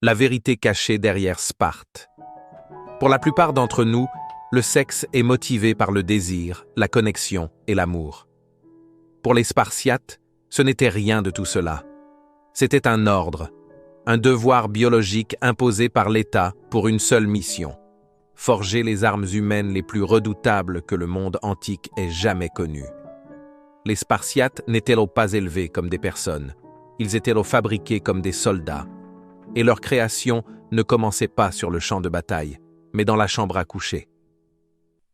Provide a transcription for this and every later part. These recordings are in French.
La vérité cachée derrière Sparte. Pour la plupart d'entre nous, le sexe est motivé par le désir, la connexion et l'amour. Pour les Spartiates, ce n'était rien de tout cela. C'était un ordre, un devoir biologique imposé par l'État pour une seule mission: forger les armes humaines les plus redoutables que le monde antique ait jamais connues. Les Spartiates n'étaient-ils pas élevés comme des personnes, ils étaient fabriqués comme des soldats, et leur création ne commençait pas sur le champ de bataille, mais dans la chambre à coucher.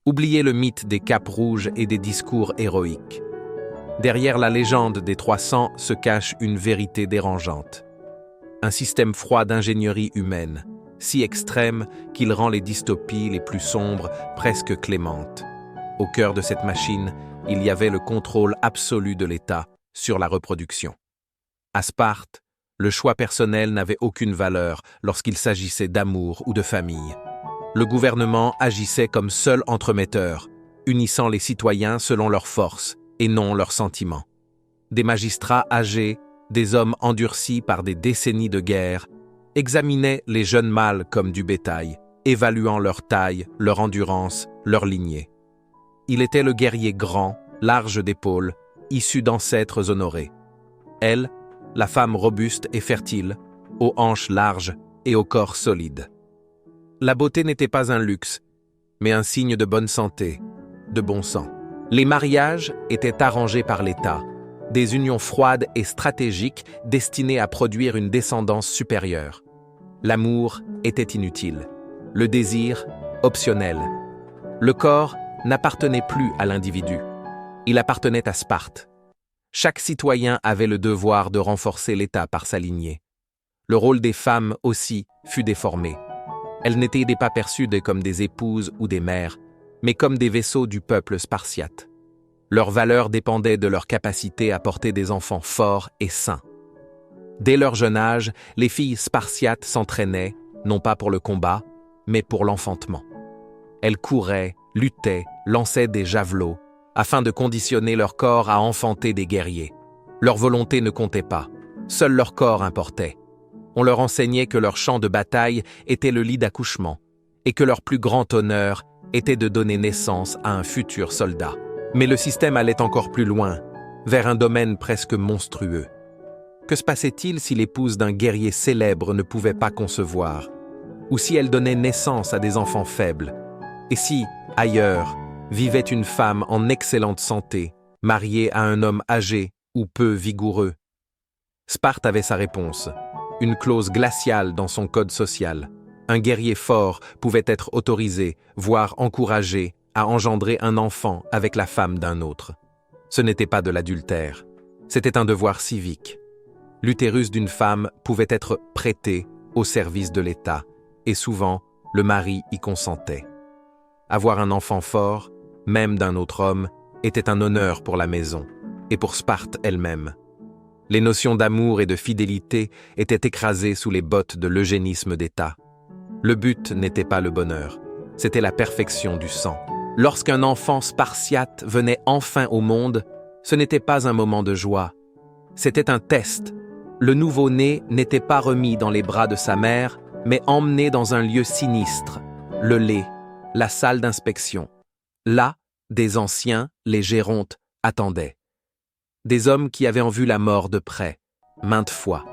Oubliez le mythe des capes rouges et des discours héroïques. Derrière la légende des 300 se cache une vérité dérangeante. Un système froid d'ingénierie humaine, si extrême qu'il rend les dystopies les plus sombres presque clémentes. Au cœur de cette machine, il y avait le contrôle absolu de l'État sur la reproduction. À Sparte, le choix personnel n'avait aucune valeur lorsqu'il s'agissait d'amour ou de famille. Le gouvernement agissait comme seul entremetteur, unissant les citoyens selon leurs forces et non leurs sentiments. Des magistrats âgés, des hommes endurcis par des décennies de guerre, examinaient les jeunes mâles comme du bétail, évaluant leur taille, leur endurance, leur lignée. Il était le guerrier grand, large d'épaules, issu d'ancêtres honorés. Elle, la femme robuste et fertile, aux hanches larges et au corps solide. La beauté n'était pas un luxe, mais un signe de bonne santé, de bon sang. Les mariages étaient arrangés par l'État, des unions froides et stratégiques destinées à produire une descendance supérieure. L'amour était inutile, le désir optionnel. Le corps n'appartenait plus à l'individu, il appartenait à Sparte. Chaque citoyen avait le devoir de renforcer l'État par sa lignée. Le rôle des femmes aussi fut déformé. Elles n'étaient pas perçues comme des épouses ou des mères, mais comme des vaisseaux du peuple spartiate. Leur valeur dépendait de leur capacité à porter des enfants forts et sains. Dès leur jeune âge, les filles spartiates s'entraînaient, non pas pour le combat, mais pour l'enfantement. Elles couraient, luttaient, lançaient des javelots, afin de conditionner leur corps à enfanter des guerriers. Leur volonté ne comptait pas, seul leur corps importait. On leur enseignait que leur champ de bataille était le lit d'accouchement, et que leur plus grand honneur était de donner naissance à un futur soldat. Mais le système allait encore plus loin, vers un domaine presque monstrueux. Que se passait-il si l'épouse d'un guerrier célèbre ne pouvait pas concevoir? Ou si elle donnait naissance à des enfants faibles? Et si, ailleurs, vivait une femme en excellente santé, mariée à un homme âgé ou peu vigoureux? Sparte avait sa réponse, une clause glaciale dans son code social. Un guerrier fort pouvait être autorisé, voire encouragé, à engendrer un enfant avec la femme d'un autre. Ce n'était pas de l'adultère, c'était un devoir civique. L'utérus d'une femme pouvait être prêté au service de l'État, et souvent, le mari y consentait. Avoir un enfant fort, même d'un autre homme, était un honneur pour la maison, et pour Sparte elle-même. Les notions d'amour et de fidélité étaient écrasées sous les bottes de l'eugénisme d'État. Le but n'était pas le bonheur, c'était la perfection du sang. Lorsqu'un enfant spartiate venait enfin au monde, ce n'était pas un moment de joie, c'était un test. Le nouveau-né n'était pas remis dans les bras de sa mère, mais emmené dans un lieu sinistre, le lait, la salle d'inspection. Là, des anciens, les gérontes, attendaient. Des hommes qui avaient vu la mort de près, maintes fois.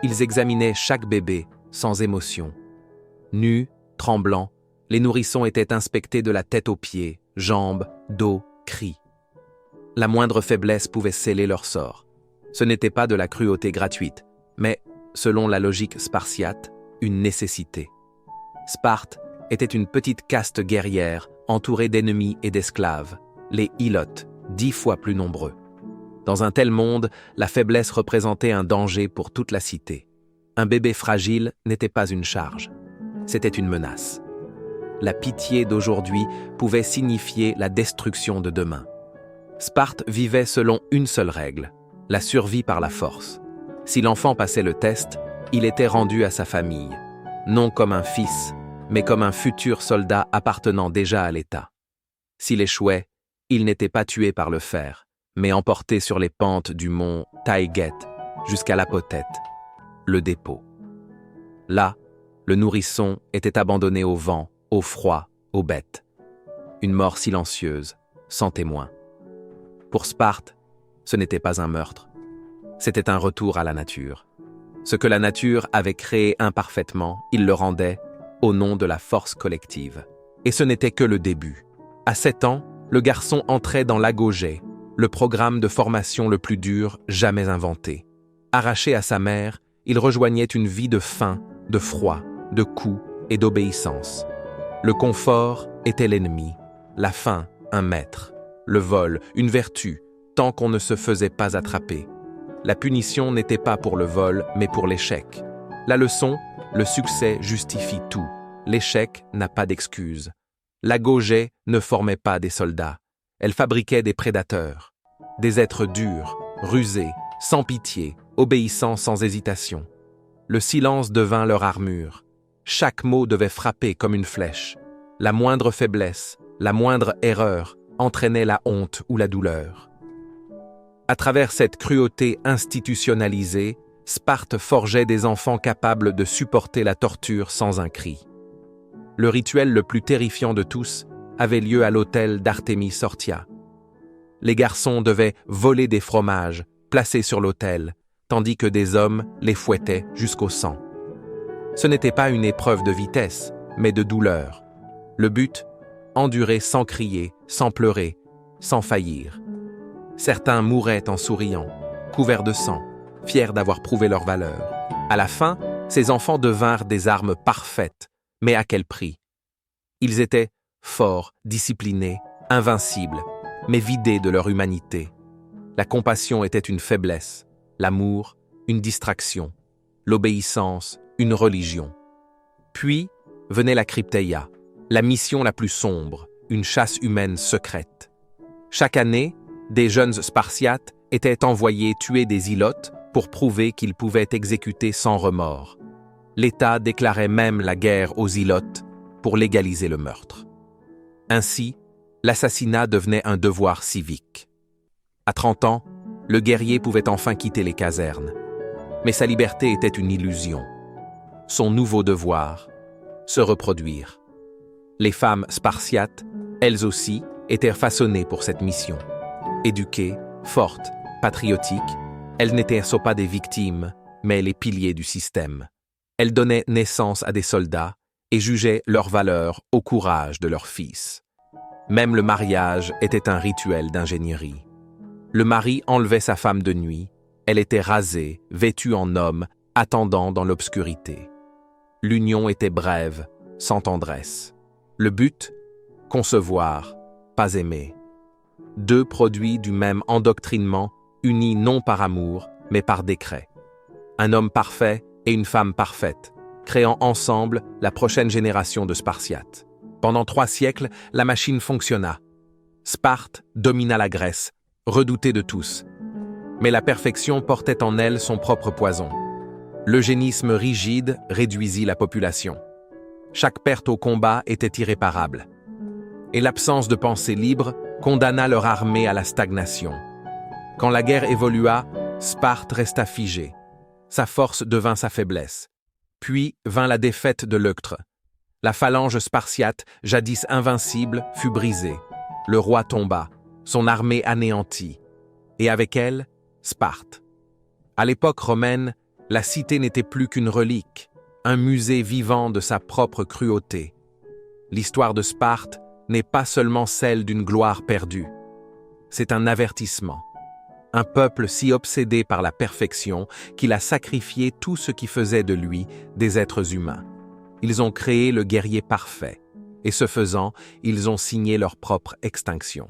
Ils examinaient chaque bébé, sans émotion. Nus, tremblants, les nourrissons étaient inspectés de la tête aux pieds, jambes, dos, cris. La moindre faiblesse pouvait sceller leur sort. Ce n'était pas de la cruauté gratuite, mais, selon la logique spartiate, une nécessité. Sparte était une petite caste guerrière entourée d'ennemis et d'esclaves, les Ilotes, 10 fois plus nombreux. Dans un tel monde, la faiblesse représentait un danger pour toute la cité. Un bébé fragile n'était pas une charge, c'était une menace. La pitié d'aujourd'hui pouvait signifier la destruction de demain. Sparte vivait selon une seule règle, la survie par la force. Si l'enfant passait le test, il était rendu à sa famille, non comme un fils, mais comme un futur soldat appartenant déjà à l'État. S'il échouait, il n'était pas tué par le fer, mais emporté sur les pentes du mont Taïget jusqu'à l'Apotète, le dépôt. Là, le nourrisson était abandonné au vent, au froid, aux bêtes. Une mort silencieuse, sans témoin. Pour Sparte, ce n'était pas un meurtre. C'était un retour à la nature. Ce que la nature avait créé imparfaitement, il le rendait au nom de la force collective. Et ce n'était que le début. À 7 ans, le garçon entrait dans l'agogé, le programme de formation le plus dur jamais inventé. Arraché à sa mère, il rejoignait une vie de faim, de froid, de coups et d'obéissance. Le confort était l'ennemi, la faim un maître, le vol une vertu, tant qu'on ne se faisait pas attraper. La punition n'était pas pour le vol, mais pour l'échec. La leçon, le succès justifie tout. L'échec n'a pas d'excuse. L'agogé ne formait pas des soldats. Elle fabriquait des prédateurs. Des êtres durs, rusés, sans pitié, obéissant sans hésitation. Le silence devint leur armure. Chaque mot devait frapper comme une flèche. La moindre faiblesse, la moindre erreur entraînait la honte ou la douleur. À travers cette cruauté institutionnalisée, Sparte forgeait des enfants capables de supporter la torture sans un cri. Le rituel le plus terrifiant de tous avait lieu à l'autel d'Artémis Orthia. Les garçons devaient voler des fromages, placés sur l'autel, tandis que des hommes les fouettaient jusqu'au sang. Ce n'était pas une épreuve de vitesse, mais de douleur. Le but, endurer sans crier, sans pleurer, sans faillir. Certains mouraient en souriant, couverts de sang, fiers d'avoir prouvé leur valeur. À la fin, ces enfants devinrent des armes parfaites, mais à quel prix? Ils étaient forts, disciplinés, invincibles, mais vidés de leur humanité. La compassion était une faiblesse, l'amour, une distraction, l'obéissance, une religion. Puis venait la Crypteia, la mission la plus sombre, une chasse humaine secrète. Chaque année, des jeunes Spartiates étaient envoyés tuer des ilotes pour prouver qu'ils pouvaient exécuter sans remords. L'État déclarait même la guerre aux ilotes pour légaliser le meurtre. Ainsi, l'assassinat devenait un devoir civique. À 30 ans, le guerrier pouvait enfin quitter les casernes. Mais sa liberté était une illusion. Son nouveau devoir, se reproduire. Les femmes spartiates, elles aussi, étaient façonnées pour cette mission. Éduquées, fortes, patriotiques, elles n'étaient pas des victimes, mais les piliers du système. Elles donnaient naissance à des soldats et jugeaient leur valeur au courage de leurs fils. Même le mariage était un rituel d'ingénierie. Le mari enlevait sa femme de nuit, elle était rasée, vêtue en homme, attendant dans l'obscurité. L'union était brève, sans tendresse. Le but, concevoir, pas aimer. Deux produits du même endoctrinement, unis non par amour, mais par décret. Un homme parfait et une femme parfaite, créant ensemble la prochaine génération de Spartiates. Pendant 3 siècles, la machine fonctionna. Sparte domina la Grèce, redoutée de tous. Mais la perfection portait en elle son propre poison. L'eugénisme rigide réduisit la population. Chaque perte au combat était irréparable. Et l'absence de pensée libre condamna leur armée à la stagnation. Quand la guerre évolua, Sparte resta figée. Sa force devint sa faiblesse. Puis vint la défaite de Leuctre. La phalange spartiate, jadis invincible, fut brisée. Le roi tomba, son armée anéantie. Et avec elle, Sparte. À l'époque romaine, la cité n'était plus qu'une relique, un musée vivant de sa propre cruauté. L'histoire de Sparte n'est pas seulement celle d'une gloire perdue. C'est un avertissement. Un peuple si obsédé par la perfection qu'il a sacrifié tout ce qui faisait de lui des êtres humains. Ils ont créé le guerrier parfait, et ce faisant, ils ont signé leur propre extinction.